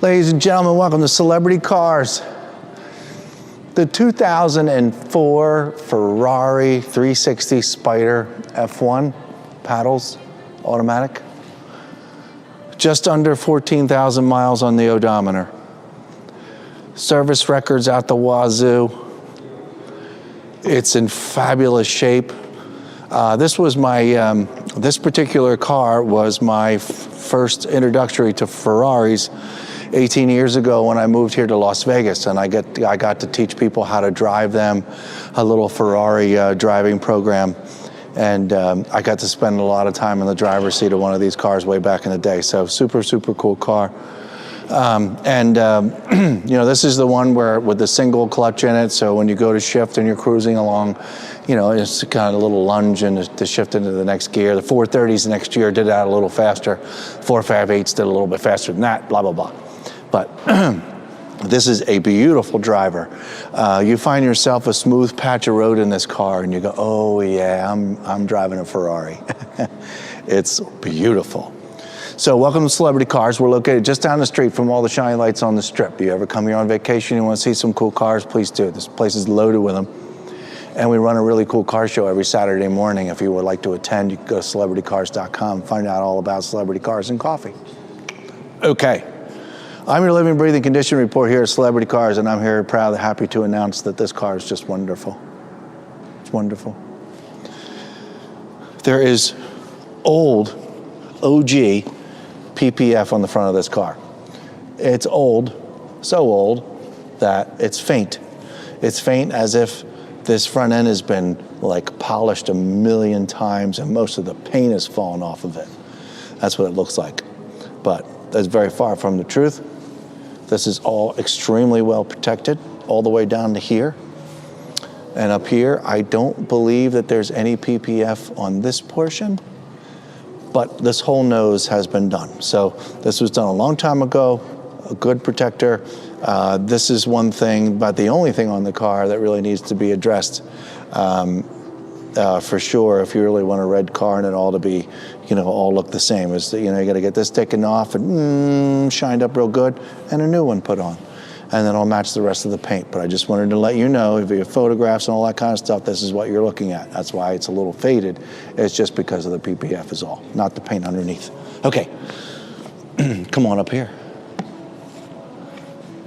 Ladies and gentlemen, welcome to Celebrity Cars. The 2004 Ferrari 360 Spider F1 paddles, automatic. Just under 14,000 miles on the odometer. Service records out the wazoo. It's in fabulous shape. This particular car was my first introductory to Ferraris 18 years ago when I moved here to Las Vegas, and I got to teach people how to drive them, a little Ferrari driving program. And I got to spend a lot of time in the driver's seat of one of these cars way back in the day. So super, super cool car. You know, this is the one where with the single clutch in it. So when you go to shift and you're cruising along, you know, it's kind of a little lunge and to shift into the next gear. The 430s next year did that a little faster. 458s did a little bit faster than that, blah, blah, blah. But this is a beautiful driver. You find yourself a smooth patch of road in this car and you go, oh yeah, I'm driving a Ferrari. It's beautiful. So welcome to Celebrity Cars. We're located just down the street from all the shiny lights on the strip. You ever come here on vacation, you want to see some cool cars, please do. This place is loaded with them. And we run a really cool car show every Saturday morning. If you would like to attend, you can go to celebritycars.com, find out all about celebrity cars and coffee. Okay. I'm your living, breathing condition report here at Celebrity Cars, and I'm here proud and happy to announce that this car is just wonderful. It's wonderful. There is old, OG PPF on the front of this car. It's old, so old that it's faint. It's faint as if this front end has been like polished a million times and most of the paint has fallen off of it. That's what it looks like. But that's very far from the truth. This is all extremely well protected all the way down to here. And up here, I don't believe that there's any PPF on this portion, but this whole nose has been done. So this was done a long time ago, a good protector. This is one thing, but the only thing on the car that really needs to be addressed for sure, if you really want a red car and it all to be, you know, all look the same, is that, you know, you got to get this taken off and shined up real good and a new one put on. And then I'll match the rest of the paint. But I just wanted to let you know, if you have photographs and all that kind of stuff, this is what you're looking at. That's why it's a little faded. It's just because of the PPF is all, not the paint underneath. Okay, come on up here.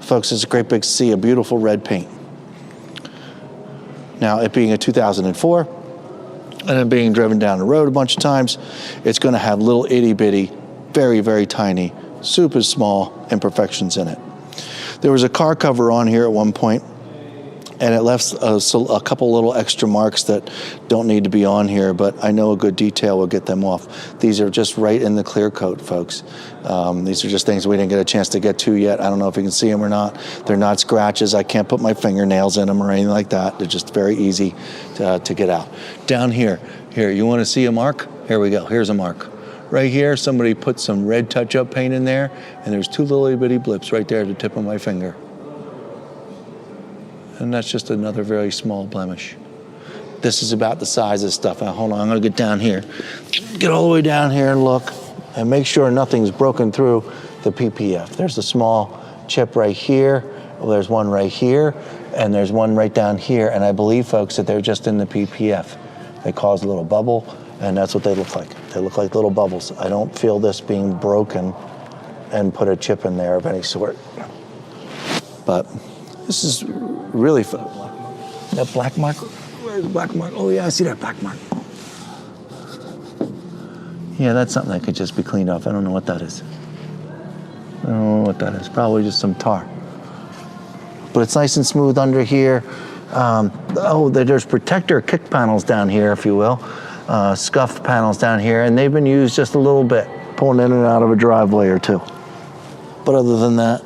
Folks, it's a great big sea of beautiful red paint. Now, it being a 2004, and then being driven down the road a bunch of times, it's going to have little itty bitty, very, very tiny, super small imperfections in it. There was a car cover on here at one point, and it left a couple little extra marks that don't need to be on here, but I know a good detail will get them off. These are just right in the clear coat, folks. These are just things we didn't get a chance to get to yet. I don't know if you can see them or not. They're not scratches. I can't put my fingernails in them or anything like that. They're just very easy to get out. Down here, you want to see a mark? Here we go. Here's a mark. Right here, somebody put some red touch-up paint in there, and there's two little bitty blips right there at the tip of my finger. And that's just another very small blemish. This is about the size of stuff. Now, hold on, I'm gonna get down here. Get all the way down here and look, and make sure nothing's broken through the PPF. There's a small chip right here, there's one right here, and there's one right down here, and I believe, folks, that they're just in the PPF. They cause a little bubble, and that's what they look like. They look like little bubbles. I don't feel this being broken and put a chip in there of any sort. But this is really fun. That black mark? Where's the black mark? Oh yeah, I see that black mark. Yeah, that's something that could just be cleaned off. I don't know what that is. I don't know what that is. Probably just some tar. But it's nice and smooth under here. There's protector kick panels down here, if you will. Scuffed panels down here, and they've been used just a little bit, pulling in and out of a driveway or two. But other than that,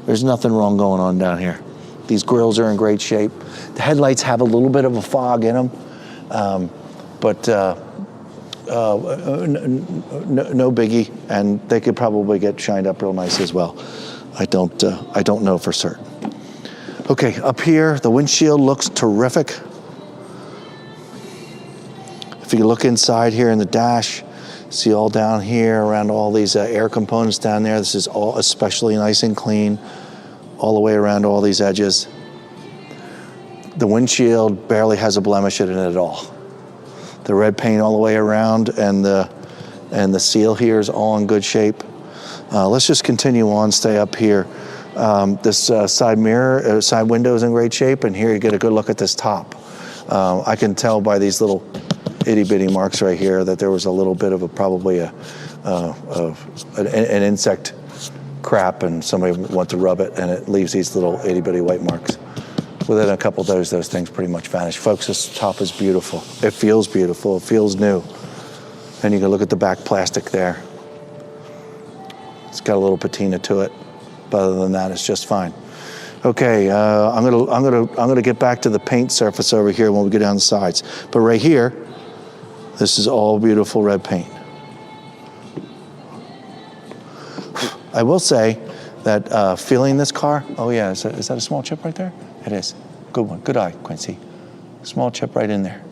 there's nothing wrong going on down here. These grills are in great shape. The headlights have a little bit of a fog in them, but no biggie, and they could probably get shined up real nice as well. I don't know for certain. Okay, up here, the windshield looks terrific. If you look inside here in the dash, See all down here around all these air components down there. This is all especially nice and clean all the way around all these edges. The windshield barely has a blemish in it at all. The red paint all the way around and the seal here is all in good shape. Let's just continue on, stay up here. This side mirror, side window is in great shape, and here you get a good look at this top. I can tell by these little itty bitty marks right here that there was a little bit of probably an insect crap, and somebody went to rub it, and it leaves these little itty bitty white marks. Within a couple of those things pretty much vanish. Folks, this top is beautiful. It feels beautiful. It feels new. And you can look at the back plastic there. It's got a little patina to it, but other than that, it's just fine. Okay, I'm gonna get back to the paint surface over here when we get down the sides. But right here, this is all beautiful red paint. I will say that feeling this car, oh yeah, is that a small chip right there? It is. Good one. Good eye, Quincy. Small chip right in there.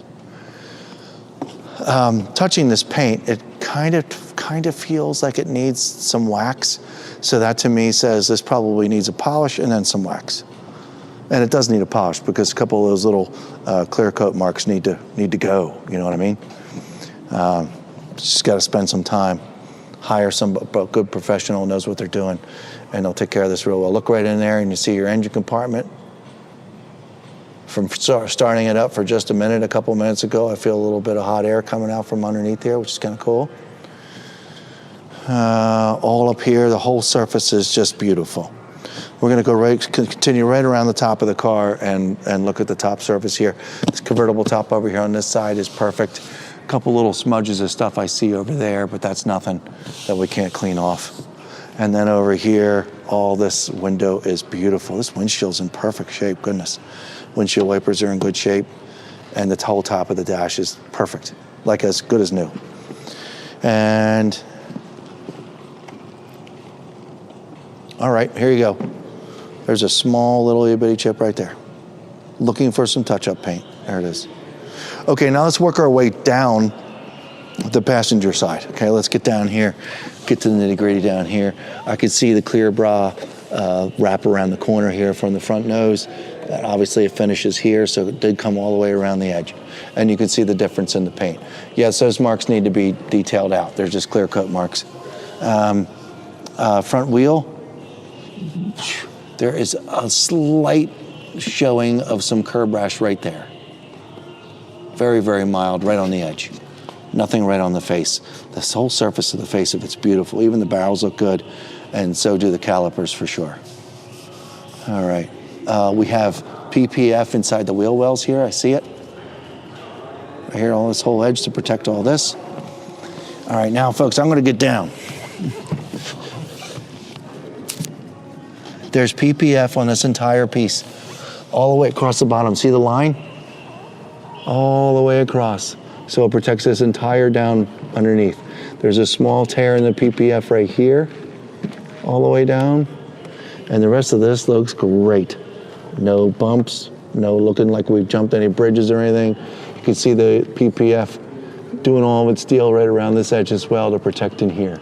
Touching this paint, it kind of feels like it needs some wax. So that to me says this probably needs a polish and then some wax. And it does need a polish because a couple of those little clear coat marks need to go. You know what I mean? Just got to spend some time, hire some good professional who knows what they're doing, and they'll take care of this real well. Look right in there, and you see your engine compartment. From starting it up for just a minute, a couple minutes ago, I feel a little bit of hot air coming out from underneath there, which is kind of cool. All up here, the whole surface is just beautiful. We're going to continue right around the top of the car and look at the top surface here. This convertible top over here on this side is perfect. A couple little smudges of stuff I see over there, but that's nothing that we can't clean off. And then over here, all this window is beautiful. This windshield's in perfect shape, goodness. Windshield wipers are in good shape, and the whole top of the dash is perfect, like as good as new. And all right, here you go. There's a small little itty bitty chip right there. Looking for some touch-up paint. There it is. Okay, now let's work our way down the passenger side. Okay, let's get down here, get to the nitty-gritty down here. I can see the clear bra wrap around the corner here from the front nose. Obviously it finishes here, so it did come all the way around the edge. And you can see the difference in the paint. Yes, those marks need to be detailed out. They're just clear coat marks. Front wheel, there is a slight showing of some curb rash right there. Very, very mild, right on the edge. Nothing right on the face. This whole surface of the face of it's beautiful. Even the barrels look good, and so do the calipers for sure. All right. We have PPF inside the wheel wells here. I see it. Right here, all this whole edge to protect all this. All right, now, folks, I'm going to get down. There's PPF on this entire piece, all the way across the bottom. See the line? All the way across. So it protects this entire down underneath. There's a small tear in the PPF right here, all the way down. And the rest of this looks great. No bumps, no looking like we've jumped any bridges or anything. You can see the PPF doing all of its deal right around this edge as well to protect in here.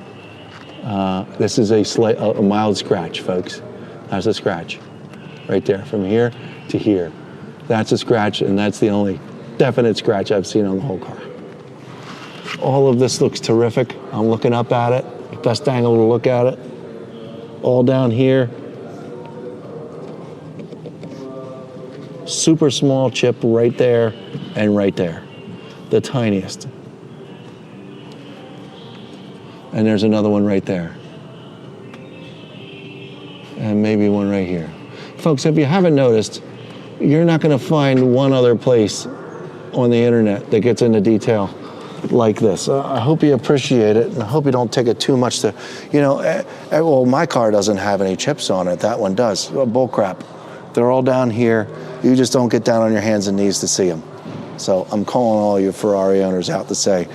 This is a mild scratch, folks. That's a scratch right there from here to here. That's a scratch, and that's the only definite scratch I've seen on the whole car. All of this looks terrific. I'm looking up at it, best angle to look at it. All down here. Super small chip right there and right there. The tiniest. And there's another one right there. And maybe one right here. Folks, if you haven't noticed, you're not going to find one other place on the internet that gets into detail like this. I hope you appreciate it, and I hope you don't take it too much to, well, my car doesn't have any chips on it. That one does. Bull crap. They're all down here. You just don't get down on your hands and knees to see them. So I'm calling all you Ferrari owners out to say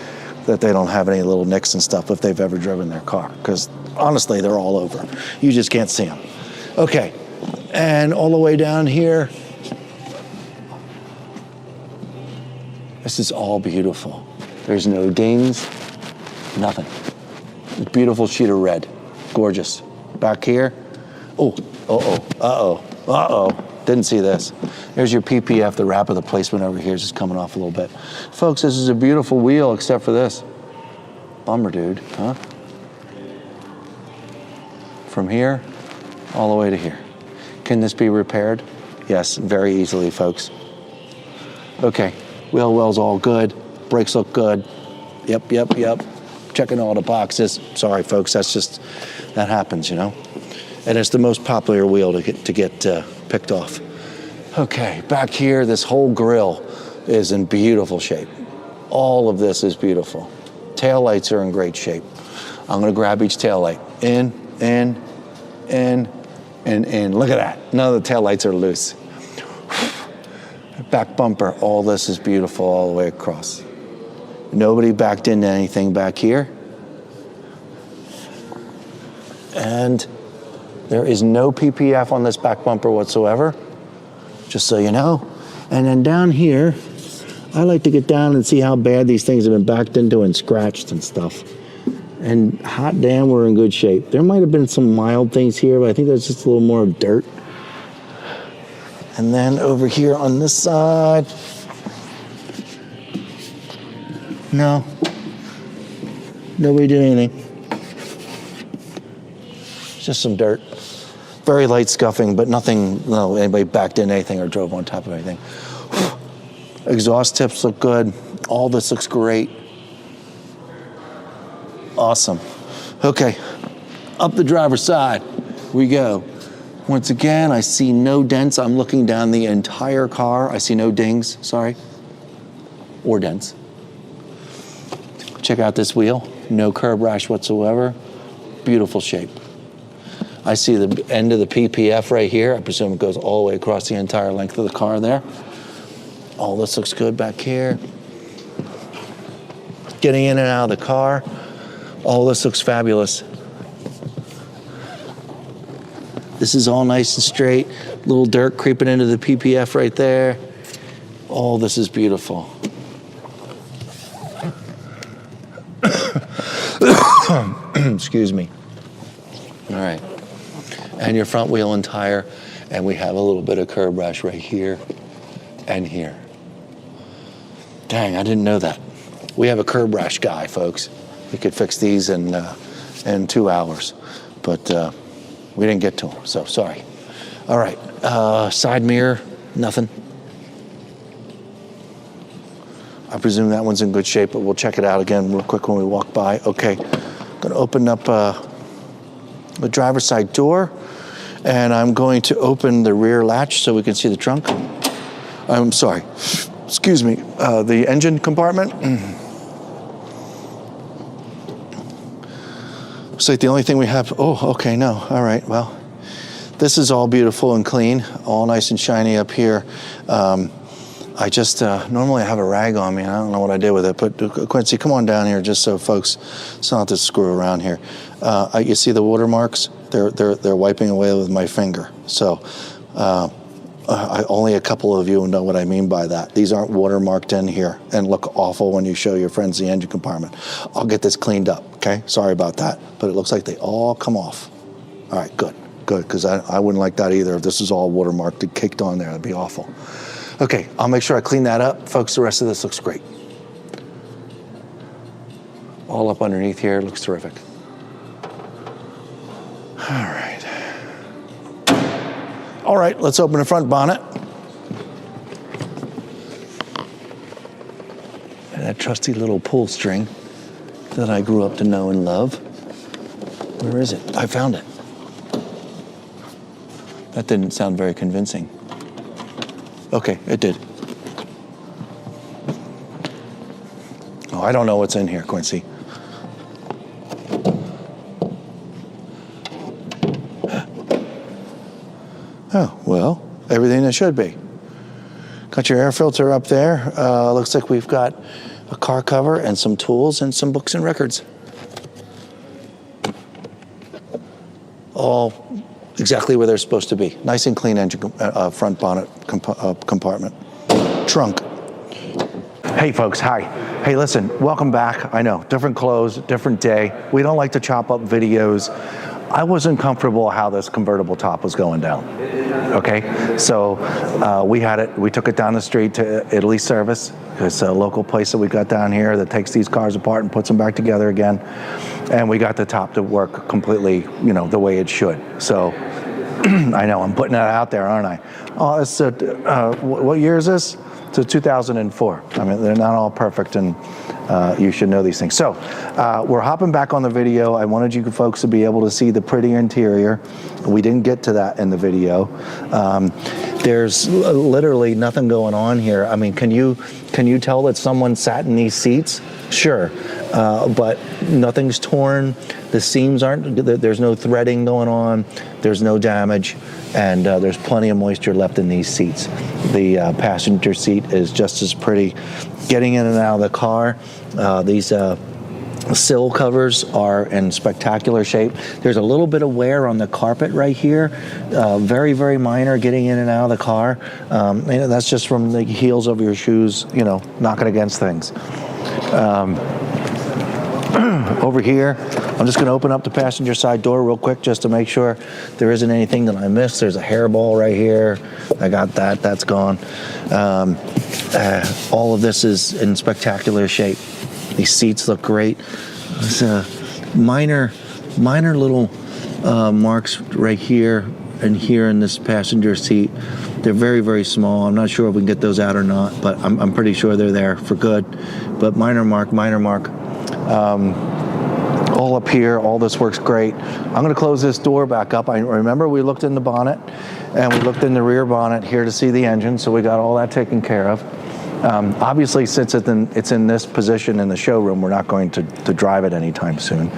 that they don't have any little nicks and stuff if they've ever driven their car, because honestly, they're all over. You just can't see them. Okay, and all the way down here, this is all beautiful. There's no dings. Nothing. Beautiful sheet of red. Gorgeous. Back here. Oh, didn't see this. There's your PPF, the wrap of the placement over here is just coming off a little bit. Folks, this is a beautiful wheel except for this. Bummer, dude, huh? From here all the way to here. Can this be repaired? Yes, very easily, folks. Okay, wheel well's all good. Brakes look good. Yep. Checking all the boxes. Sorry, folks, that happens, you know? And it's the most popular wheel to get picked off. Okay, back here, this whole grille is in beautiful shape. All of this is beautiful. Tail lights are in great shape. I'm gonna grab each tail light. In. Look at that. None of the tail lights are loose. Back bumper, all this is beautiful all the way across. Nobody backed into anything back here. And there is no PPF on this back bumper whatsoever, just so you know. And then down here, I like to get down and see how bad these things have been backed into and scratched and stuff. And hot damn, we're in good shape. There might have been some mild things here, but I think there's just a little more dirt. And then over here on this side, no, nobody did anything. Just some dirt. Very light scuffing, but nothing, no, anybody backed in anything or drove on top of anything. Exhaust tips look good. All this looks great. Awesome. Okay, up the driver's side we go. Once again, I see no dents. I'm looking down the entire car. I see no dings, sorry, or dents. Check out this wheel. No curb rash whatsoever. Beautiful shape. I see the end of the PPF right here. I presume it goes all the way across the entire length of the car there. All this looks good back here. Getting in and out of the car. All this looks fabulous. This is all nice and straight. Little dirt creeping into the PPF right there. All this is beautiful. Excuse me. All right. And your front wheel and tire. And we have a little bit of curb rash right here and here. Dang, I didn't know that. We have a curb rash guy, folks. We could fix these in 2 hours, but we didn't get to them, so sorry. All right, side mirror, nothing. I presume that one's in good shape, but we'll check it out again real quick when we walk by. Okay, gonna open up the driver's side door, and I'm going to open the rear latch so we can see the trunk. I'm sorry, excuse me, the engine compartment. Looks like the only thing we have, oh, okay, no, all right, well, this is all beautiful and clean, all nice and shiny up here. I just, normally I have a rag on me, and I don't know what I did with it, but Quincy, come on down here just so folks don't have to screw around here. You see the watermarks? They're wiping away with my finger. So only a couple of you know what I mean by that. These aren't watermarked in here and look awful when you show your friends the engine compartment. I'll get this cleaned up, okay? Sorry about that, but it looks like they all come off. All right, good, because I wouldn't like that either. If this is all watermarked and caked on there, that'd be awful. Okay, I'll make sure I clean that up. Folks, the rest of this looks great. All up underneath here, looks terrific. All right, let's open the front bonnet. And that trusty little pull string that I grew up to know and love. Where is it? I found it. That didn't sound very convincing. Okay, it did. Oh, I don't know what's in here, Quincy. Oh, well, everything that should be. Got your air filter up there. Looks like we've got a car cover and some tools and some books and records. All exactly where they're supposed to be. Nice and clean engine, front bonnet compartment. Trunk. Hey folks, hi. Hey listen, welcome back. I know, different clothes, different day. We don't like to chop up videos. I wasn't comfortable how this convertible top was going down. Okay, so we took it down the street to Italy Service. It's a local place that we got down here that takes these cars apart and puts them back together again. And we got the top to work completely, you know, the way it should. So I know I'm putting that out there, aren't I? Oh, it's what year is this? It's 2004. I mean, they're not all perfect, and you should know these things. So we're hopping back on the video. I wanted you folks to be able to see the pretty interior. We didn't get to that in the video. There's literally nothing going on here. I mean, can you tell that someone sat in these seats? Sure, but nothing's torn. The seams aren't, there's no threading going on. There's no damage, and there's plenty of moisture left in these seats. The passenger seat is just as pretty. Getting in and out of the car, these sill covers are in spectacular shape. There's a little bit of wear on the carpet right here, very, very minor getting in and out of the car. And that's just from the heels of your shoes, you know, knocking against things. Over here, I'm just going to open up the passenger side door real quick just to make sure there isn't anything that I missed. There's a hairball right here. I got that. That's gone. All of this is in spectacular shape. These seats look great. There's minor little marks right here and here in this passenger seat. They're very, very small. I'm not sure if we can get those out or not, but I'm pretty sure they're there for good. But minor mark. All up here, all this works great. I'm going to close this door back up. I remember we looked in the bonnet and we looked in the rear bonnet here to see the engine, so we got all that taken care of. Obviously, since it's in this position in the showroom, we're not going to drive it anytime soon.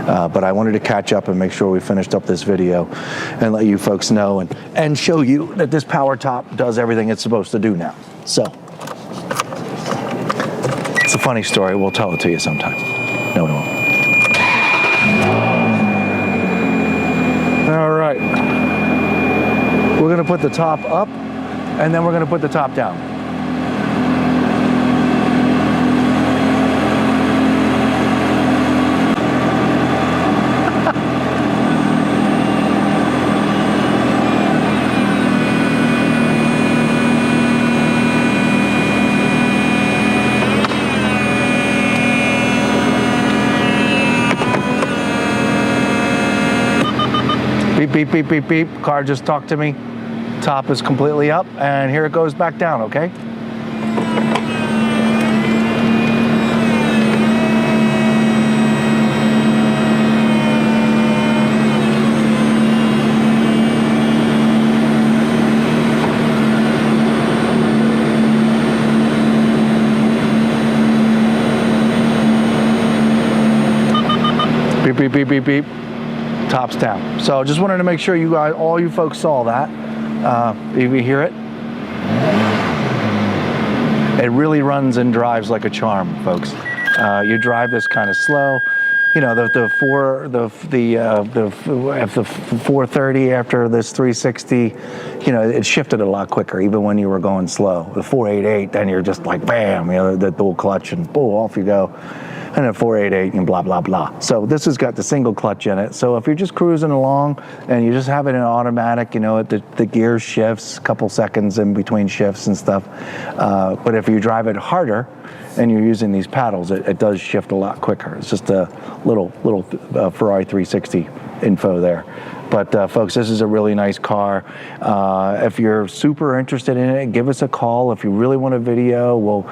But I wanted to catch up and make sure we finished up this video and let you folks know and show you that this power top does everything it's supposed to do now. So, it's a funny story. We'll tell it to you sometime. No, we won't. All right. We're going to put the top up, and then we're going to put the top down. Beep, beep, beep, beep, beep. Car just talked to me. Top is completely up, and here it goes back down, okay? Beep, beep, beep, beep, beep. Top's down. So just wanted to make sure you guys, all you folks saw that. If you hear it, it really runs and drives like a charm, folks. You drive this kind of slow. You know, the 430 after this 360, you know, it shifted a lot quicker, even when you were going slow. The 488, then you're just like, bam, you know, the dual clutch and boom, off you go. And a 488 and blah, blah, blah. So this has got the single clutch in it. So if you're just cruising along and you just have it in automatic, you know, the gear shifts a couple seconds in between shifts and stuff. But if you drive it harder and you're using these paddles, it does shift a lot quicker. It's just a little Ferrari 360 info there. But folks, this is a really nice car. If you're super interested in it, give us a call. If you really want a video, we'll,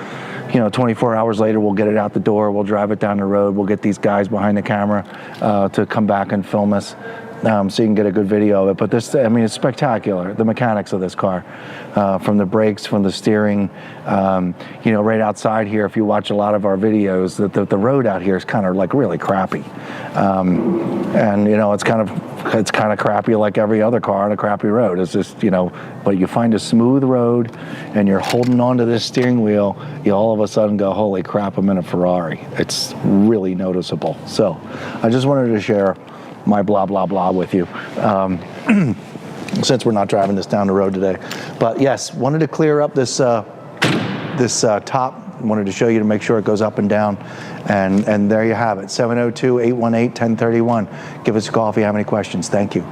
24 hours later, we'll get it out the door. We'll drive it down the road. We'll get these guys behind the camera to come back and film us. So you can get a good video of it. But this, I mean, it's spectacular, the mechanics of this car. From the brakes, from the steering, right outside here, if you watch a lot of our videos, the road out here is kind of like really crappy. And it's kind of crappy like every other car on a crappy road. It's just, but you find a smooth road and you're holding onto this steering wheel, you all of a sudden go, holy crap, I'm in a Ferrari. It's really noticeable. So I just wanted to share my blah, blah, blah with you. Since we're not driving this down the road today. But yes, wanted to clear up this top Wanted to show you to make sure it goes up and down. And there you have it, 702-818-1031. Give us a call if you have any questions. Thank you.